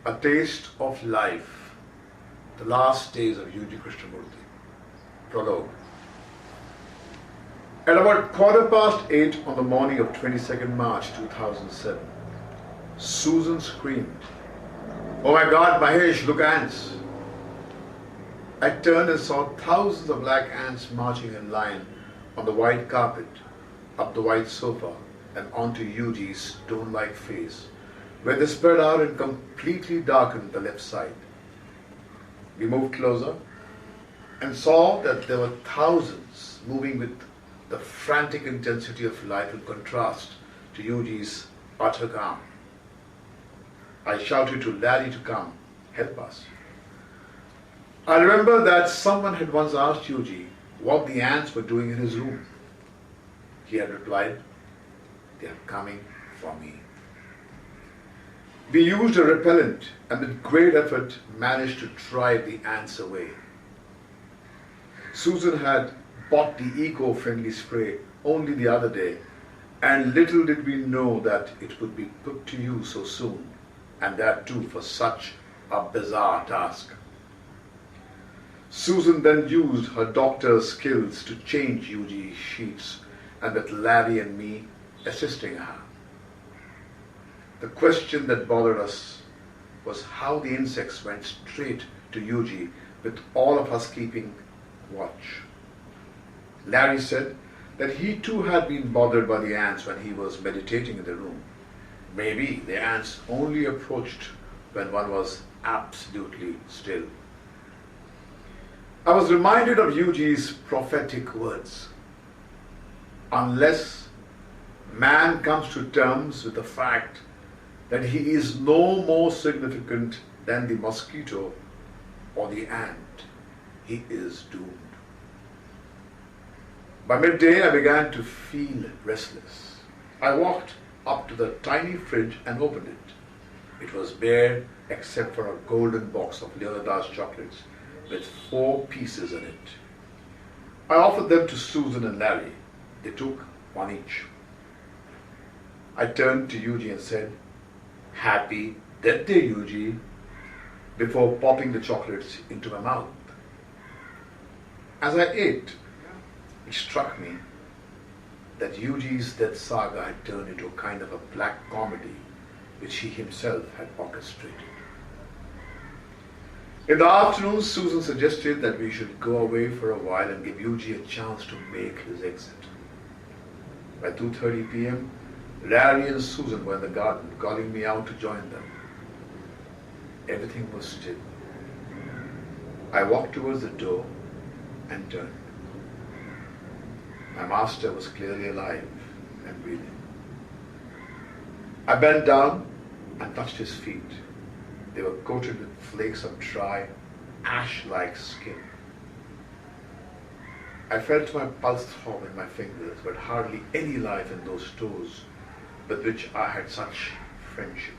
A Taste of Life, the last days of U.G. Krishnamurti. Prologue. At about 8:15 on the morning of 22nd March 2007, Susan screamed, "Oh my God, Mahesh, look, ants!" I turned and saw thousands of black ants marching in line on the white carpet, up the white sofa, and onto Yuji's stone-like face, where they spread out and completely darkened the left side. We moved closer and saw that there were thousands moving with the frantic intensity of life in contrast to Yuji's utter calm. I shouted to Larry to come, help us. I remember that someone had once asked Yuji what the ants were doing in his room. He had replied, "They are coming for me." We used a repellent and with great effort managed to drive the ants away. Susan had bought the eco-friendly spray only the other day, and little did we know that it would be put to use so soon, and that too for such a bizarre task. Susan then used her doctor's skills to change Yuji's sheets, and with Larry and me assisting her. The question that bothered us was how the insects went straight to Yuji with all of us keeping watch. Larry said that he too had been bothered by the ants when he was meditating in the room. Maybe the ants only approached when one was absolutely still. I was reminded of Yuji's prophetic words. Unless man comes to terms with the fact that he is no more significant than the mosquito or the ant, he is doomed. By midday, I began to feel restless. I walked up to the tiny fridge and opened it. It was bare except for a golden box of Leonidas chocolates with 4 pieces in it. I offered them to Susan and Larry. They took one each. I turned to Yuji and said, "Happy birthday, Yuji," before popping the chocolates into my mouth. As I ate, it struck me that Yuji's death saga had turned into a kind of a black comedy which he himself had orchestrated. In the afternoon, Susan suggested that we should go away for a while and give Yuji a chance to make his exit. By 2:30 p.m., Larry and Susan were in the garden, calling me out to join them. Everything was still. I walked towards the door and turned. My master was clearly alive and breathing. I bent down and touched his feet. They were coated with flakes of dry, ash-like skin. I felt my pulse throb in my fingers, but hardly any life in those toes with which I had such friendship.